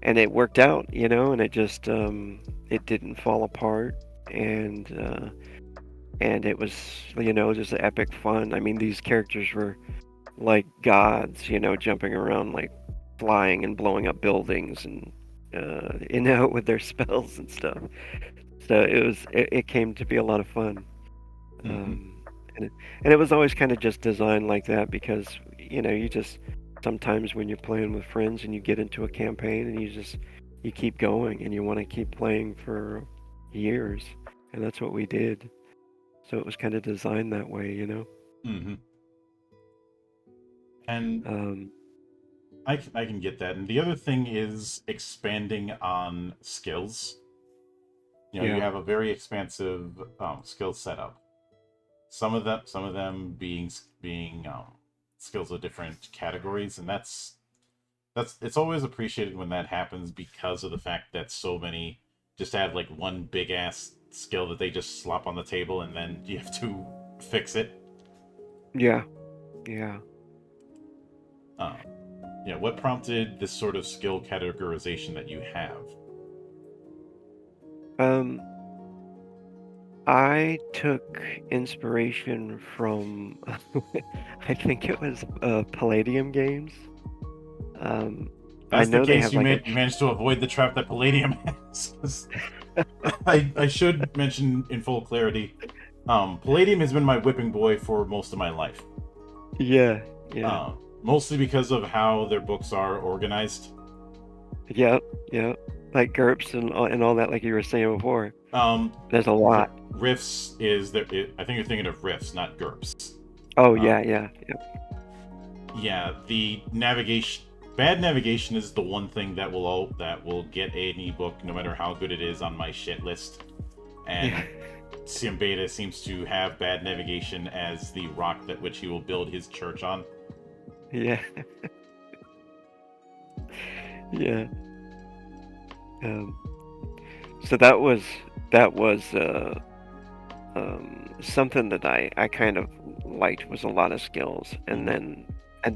it worked out, and it just it didn't fall apart, and it was just epic fun. I mean, these characters were like gods, jumping around, like flying and blowing up buildings, and with their spells and stuff. So it came to be a lot of fun. Mm-hmm. And it was always kind of just designed like that because you just sometimes when you're playing with friends and you get into a campaign and you keep going and you want to keep playing for years, and that's what we did. So it was kind of designed that way, Mm-hmm. And I can get that. And the other thing is expanding on skills. You have a very expansive skill setup. Some of them being skills of different categories, and that's it's always appreciated when that happens because of the fact that so many just have like one big ass skill that they just slop on the table and then you have to fix it. Yeah. What prompted this sort of skill categorization that you have? I took inspiration from I think it was Palladium games. That's the case. You managed to avoid the trap that Palladium has. I should mention in full clarity, Palladium has been my whipping boy for most of my life. Yeah. Mostly because of how their books are organized. Yep. Like GURPS and all that, like you were saying before. There's a lot. Rifts is there. I think you're thinking of Rifts, not GURPS. Oh yeah. Yeah, the navigation, bad navigation is the one thing that will get any book, no matter how good it is, on my shit list. Yeah. And Siembeta seems to have bad navigation as the rock that which he will build his church on. Yeah. Yeah. Um, so that was something that I kind of liked, was a lot of skills, and Mhm.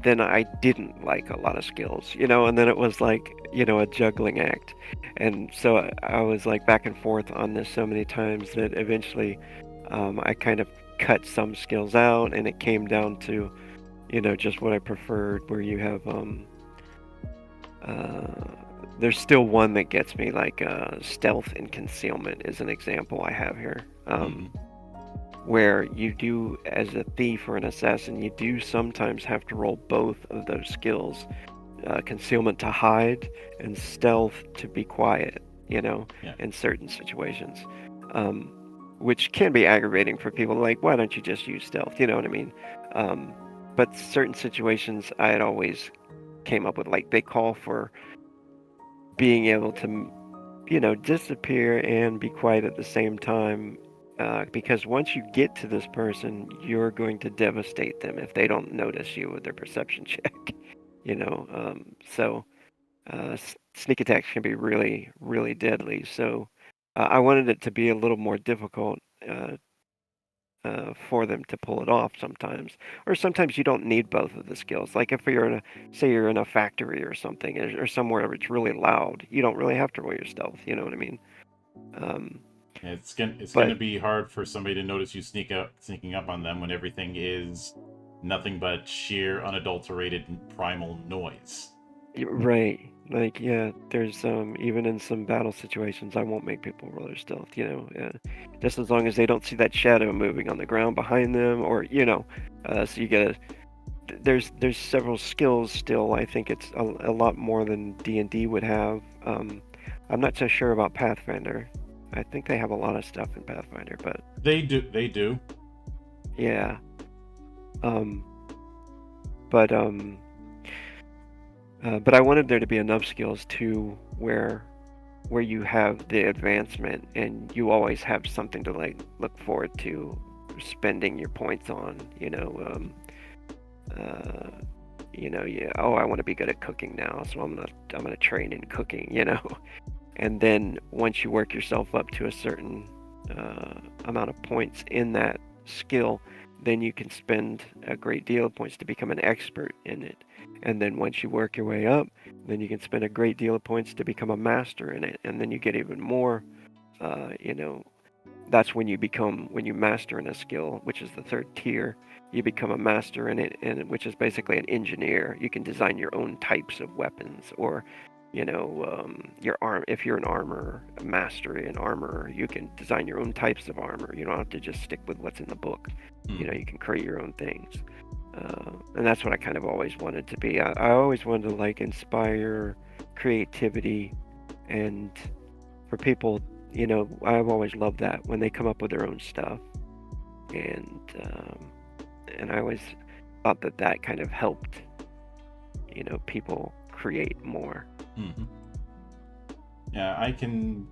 then I didn't like a lot of skills, and then it was like, a juggling act. And so I was like back and forth on this so many times that eventually I kind of cut some skills out, and it came down to, just what I preferred, where you have uh, there's still one that gets me, like stealth and concealment is an example I have here. Mhm. Where you do, as a thief or an assassin, you do sometimes have to roll both of those skills, concealment to hide and stealth to be quiet, Yeah. in certain situations. Um, which can be aggravating for people, like, why don't you just use stealth? You know what I mean? Um, but certain situations I had always came up with, like, they call for being able to, disappear and be quiet at the same time. Because once you get to this person, you're going to devastate them if they don't notice you with their perception check. So sneak attacks can be really, really deadly. So I wanted it to be a little more difficult for them to pull it off sometimes. Or sometimes you don't need both of the skills. Like if you're say you're in a factory or something, or somewhere where it's really loud, you don't really have to roll your stealth. You know what I mean? Um, Yeah, it's gonna but be hard for somebody to notice you sneaking up on them when everything is nothing but sheer, unadulterated, primal noise. right, like, yeah, there's even in some battle situations, I won't make people roll their stealth. Just as long as they don't see that shadow moving on the ground behind them, or so you gotta. There's several skills still. I think it's a lot more than D&D would have. I'm not so sure about Pathfinder. I think they have a lot of stuff in Pathfinder, but They do. They do. yeah. Um, but but I wanted there to be enough skills too, where you have the advancement and you always have something to like look forward to spending your points on. Uh, yeah. Oh, I want to be good at cooking now, so I'm gonna train in cooking. And then once you work yourself up to a certain amount of points in that skill, then you can spend a great deal of points to become an expert in it. And then once you work your way up, then you can spend a great deal of points to become a master in it. And then you get even more. Uh, you know, that's when you master in a skill, which is the third tier. You become a master in it, and which is basically an engineer. You can design your own types of weapons, or your arm. If you're an armor master in armor, you can design your own types of armor. You don't have to just stick with what's in the book. Mhm. You can create your own things. And that's what I kind of always wanted to be. I always wanted to like inspire creativity, and for people, I've always loved that when they come up with their own stuff, and and I always thought that kind of helped, people create more. Mhm. Yeah, I can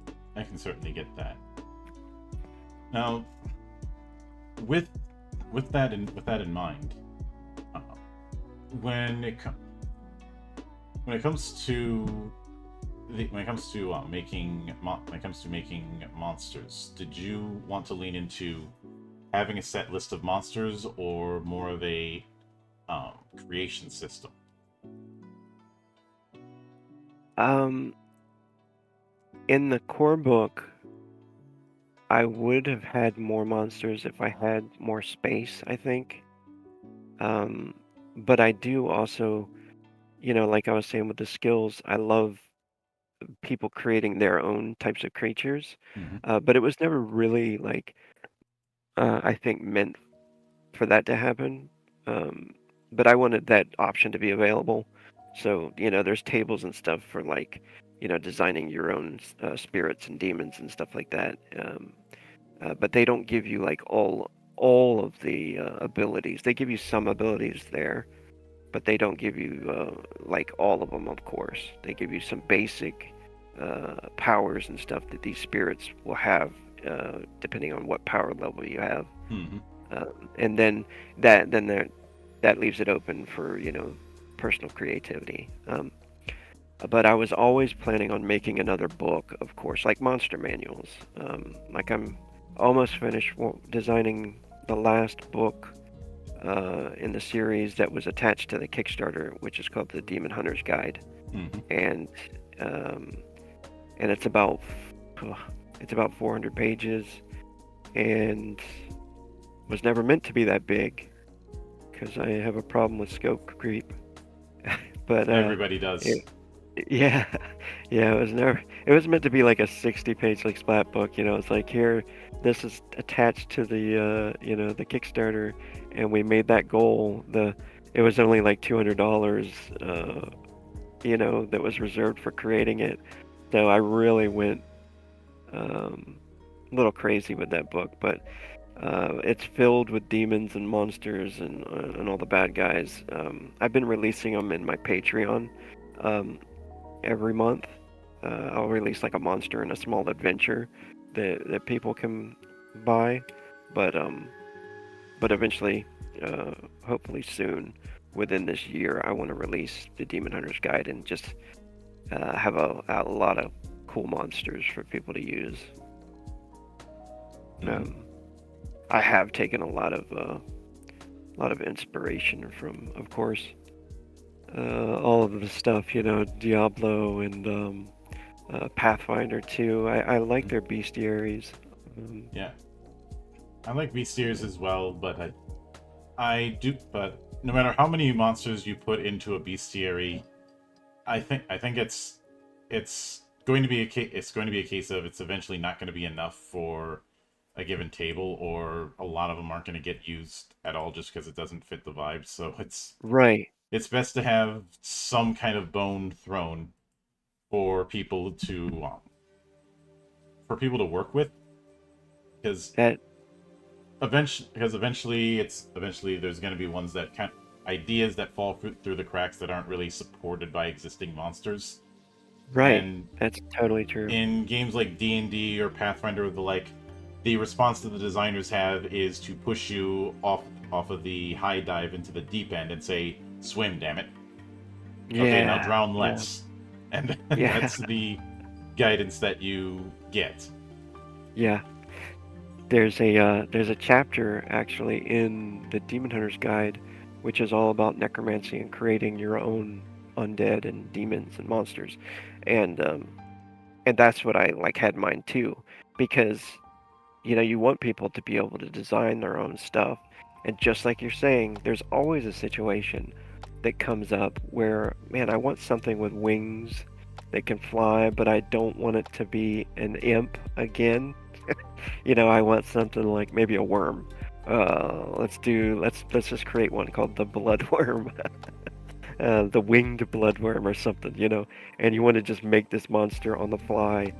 certainly get that. Now, with with that in mind, uh, when it com- when it comes to when it comes to when it comes to making monsters, did you want to lean into having a set list of monsters or more of a creation system? Um, in the core book, I would have had more monsters if I had more space, I think. Um, but I do also, like I was saying with the skills, I love people creating their own types of creatures. Hmm. But it was never really like, I think, meant for that to happen. Um, but I wanted that option to be available. So, there's tables and stuff for like, designing your own spirits and demons and stuff like that. But they don't give you like all of the abilities. They give you some abilities there, but they don't give you like all of them, of course. They give you some basic powers and stuff that these spirits will have, depending on what power level you have. Mm-hmm. And then that leaves it open for personal creativity. But I was always planning on making another book, of course, like monster manuals. Like I'm almost finished designing the last book in the series that was attached to the Kickstarter, which is called the Demon Hunter's Guide, Mm-hmm. and it's about 400 pages, and was never meant to be that big because I have a problem with scope creep. But Everybody does. yeah, yeah, it was meant to be like a 60-page like splat book, it's like, here, this is attached to the the Kickstarter, and we made that goal. It was only like $200, that was reserved for creating it. So I really went a little crazy with that book, but it's filled with demons and monsters and all the bad guys. I've been releasing them in my Patreon. Every month, I'll release like a monster and a small adventure that people can buy, but eventually, hopefully soon, within this year, I want to release the Demon Hunter's Guide and just have a lot of cool monsters for people to use. Mm-hmm. I have taken a lot of inspiration from, of course, all of the stuff, Diablo and Pathfinder 2. I like their bestiaries. Yeah, I like bestiaries as well, but I do. But no matter how many monsters you put into a bestiary, I think it's going to be a case of it's eventually not going to be enough for a given table, or a lot of them aren't going to get used at all just because it doesn't fit the vibe. So Right. it's best to have some kind of bone thrown for people to work with, because That eventually there's going to be ones that ideas that fall through the cracks that aren't really supported by existing monsters. right. And That's totally true. in games like D&D or Pathfinder or the like, the response that the designers have is to push you off of the high dive into the deep end and say, swim, damn it. Yeah. Okay, now drown less. And Yeah. that's the guidance that you get. Yeah. There's a chapter actually in the Demon Hunter's Guide, which is all about necromancy and creating your own undead and demons and monsters, and that's what I like had in mind too, because you want people to be able to design their own stuff, and just like you're saying, there's always a situation that comes up where, man, I want something with wings that can fly, but I don't want it to be an imp again. I want something like maybe a worm. Let's just create one called the bloodworm. The winged bloodworm or something, and you want to just make this monster on the fly.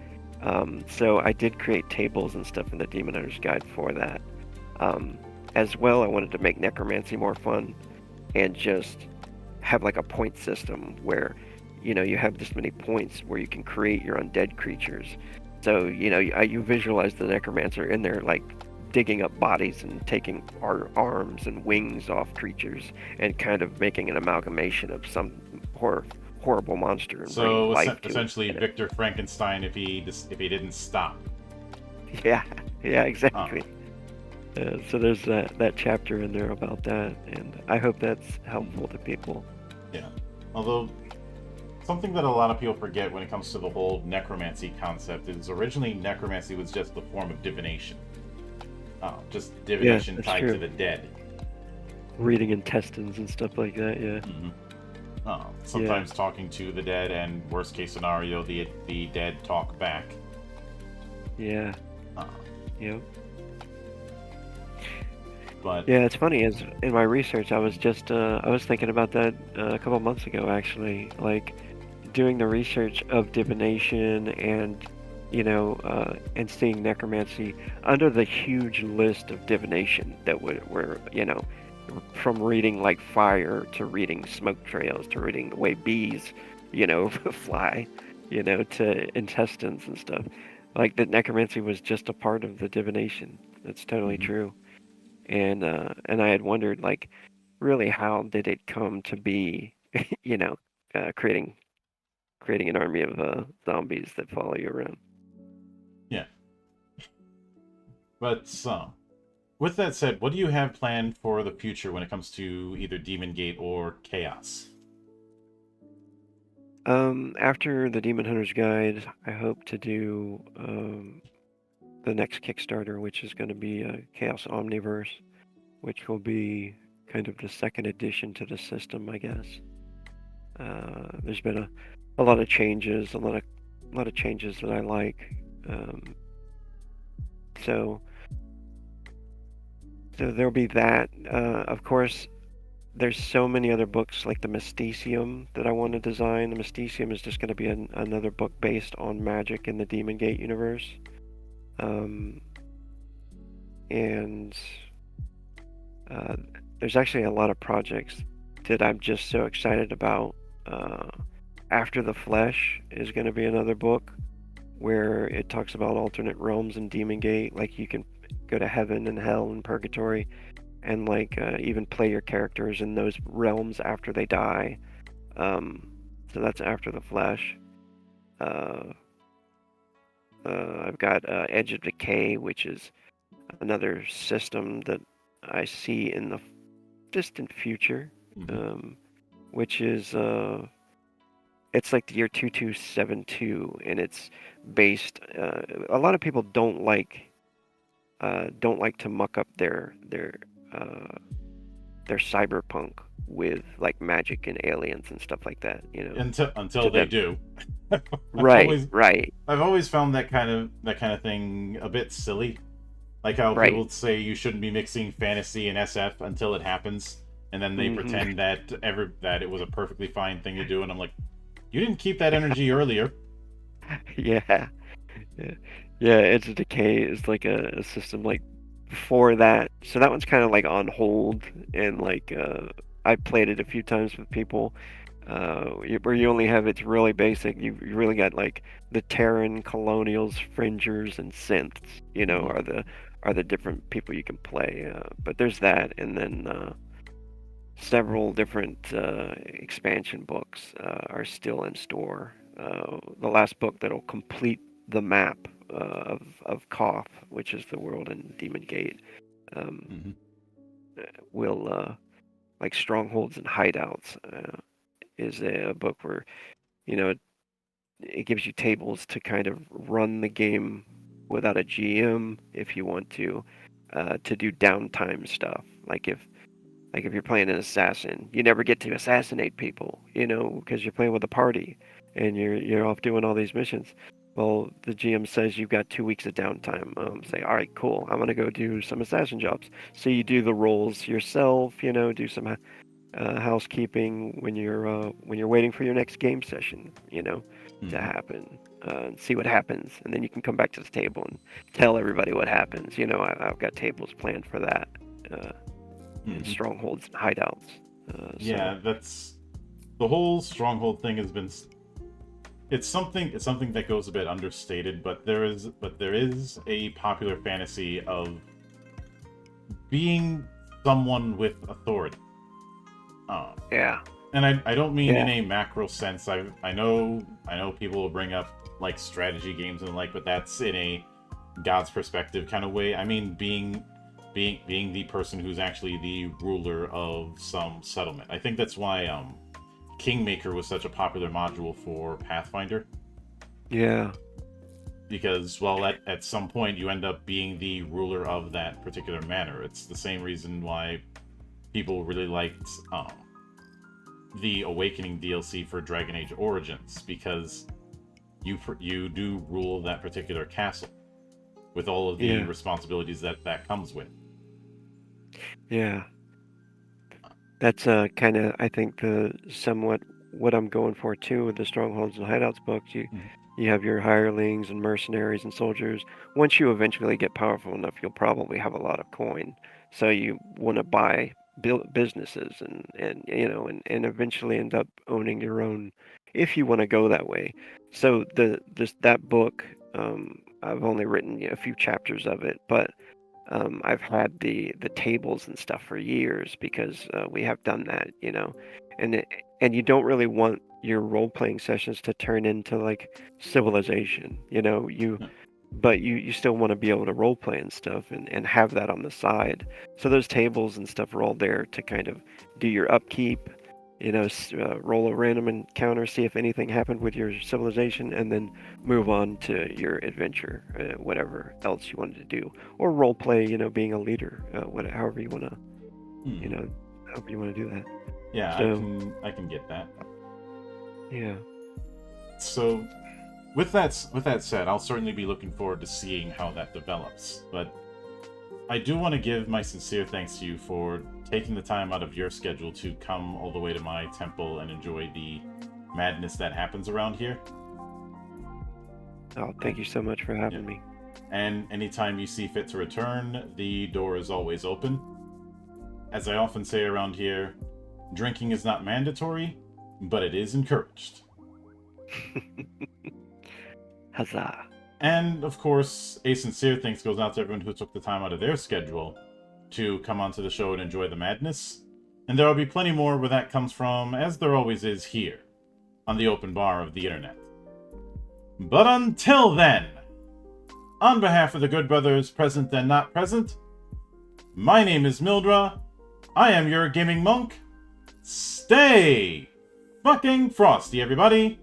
So I did create tables and stuff in the Demon Hunter's Guide for that. As well, I wanted to make necromancy more fun and just have like a point system where, you have this many points where you can create your undead creatures. So, you visualize the necromancer in there like digging up bodies and taking arms and wings off creatures and kind of making an amalgamation of some horrible monster. And So life essentially, Victor Frankenstein if he didn't stop. Yeah, exactly. So there's that chapter in there about that, and I hope that's helpful to people. Yeah. Although, something that a lot of people forget when it comes to the whole necromancy concept is originally necromancy was just the form of divination. Just divination tied to the dead. Reading intestines and stuff like that, yeah. Mm-hmm. Sometimes talking to the dead, and worst case scenario, the dead talk back. Yeah. Yep. But yeah, it's funny. As in my research, I was thinking about that a couple months ago, actually. Like doing the research of divination and and seeing necromancy under the huge list of divination that were from reading like fire to reading smoke trails to reading the way bees, fly, to intestines and stuff. Like that necromancy was just a part of the divination. That's totally Mhm. true. And I had wondered like really how did it come to be, you know, creating an army of zombies that follow you around. Yeah. But with that said, what do you have planned for the future when it comes to either Demon Gate or Chaos? After the Demon Hunter's Guide, I hope to do the next Kickstarter, which is going to be Chaos Omniverse, which will be kind of the second addition to the system, I guess. There's been a lot of changes, a lot of changes that I like. Um, so so there'll be that. Of course, there's so many other books like the Mysticium that I want to design. The Mysticium is just going to be another book based on magic in the Demon Gate universe. Um, and uh, there's actually a lot of projects that I'm just so excited about. After the Flesh is going to be another book where it talks about alternate realms in Demon Gate. Like you can go to heaven and hell and purgatory, and like even play your characters in those realms after they die. So that's After the Flesh. Uh, I've got Edge of Decay, which is another system that I see in the distant future, Mhm. which is it's like the year 2272, and it's based. A lot of people don't like to muck up uh, their cyberpunk with like magic and aliens and stuff like that. Until To they them, do. I've right, always right, I've always found that kind of thing a bit silly. Like how right. people say you shouldn't be mixing fantasy and SF until it happens, and then they Hmm. pretend that it was a perfectly fine thing to do, and I'm like, you didn't keep that energy earlier. Yeah, yeah, yeah. Edge of Decay is like a system like for that. So that one's kind of like on hold, and like I played it a few times with people. Where you only have it's really basic. You really got like the Terran, Colonials, Fringers, and Synths. Hmm. Are the different people you can play. But there's that, and then several different expansion books are still in store. The last book that'll complete the map of Koth, which is the world in Demon Gate, um, Hmm. will like Strongholds and Hideouts is a book where you know it gives you tables to kind of run the game without a GM if you want to do downtime stuff. Like if you're playing an assassin, you never get to assassinate people, because you're playing with a party and you're off doing all these missions. Well, the GM says you've got 2 weeks of downtime. Say, all right, cool. I'm gonna go do some assassin jobs. So you do the roles yourself, do some housekeeping when you're waiting for your next game session, to Hmm. happen. And see what happens, and then you can come back to the table and tell everybody what happens. I've got tables planned for that. Uh, and Hmm. strongholds and hideouts. So Yeah, that's the whole stronghold thing has been. It's something that goes a bit understated, but there is a popular fantasy of being someone with authority. Uh, yeah, and I don't mean in yeah, a macro sense. I know people will bring up like strategy games and like, but that's in a God's perspective kind of way. I mean being the person who's actually the ruler of some settlement. I think that's why Kingmaker was such a popular module for Pathfinder, yeah, because well at some point you end up being the ruler of that particular manor. It's the same reason why people really liked the Awakening DLC for Dragon Age Origins, because you do rule that particular castle with all of the yeah, responsibilities that comes with. yeah. That's kind of I think the somewhat what I'm going for too with the strongholds and hideouts books. Mhm. You have your hirelings and mercenaries and soldiers. Once you eventually get powerful enough, you'll probably have a lot of coin. So you want to buy build businesses and and eventually end up owning your own if you want to go that way. So that book, I've only written a few chapters of it, but I've had the tables and stuff for years because we have done that, and and you don't really want your role playing sessions to turn into like Civilization, No. but you still want to be able to role play and stuff and have that on the side. So those tables and stuff are all there to kind of do your upkeep, roll a random encounter, see if anything happened with your civilization, and then move on to your adventure, whatever else you wanted to do, or role play, being a leader, however you want to, Hmm. however you want to do that. Yeah, So I can get that. yeah, So, with that said, I'll certainly be looking forward to seeing how that develops. But I do want to give my sincere thanks to you for taking the time out of your schedule to come all the way to my temple and enjoy the madness that happens around here. oh, thank you so much for having me. And anytime you see fit to return, the door is always open. As I often say around here, drinking is not mandatory, but it is encouraged. Huzzah! And, of course, a sincere thanks goes out to everyone who took the time out of their schedule to come onto the show and enjoy the madness. And there will be plenty more where that comes from, as there always is here, on the open bar of the internet. But until then, on behalf of the good brothers present and not present, my name is Mildra. I am your gaming monk. Stay fucking frosty, everybody.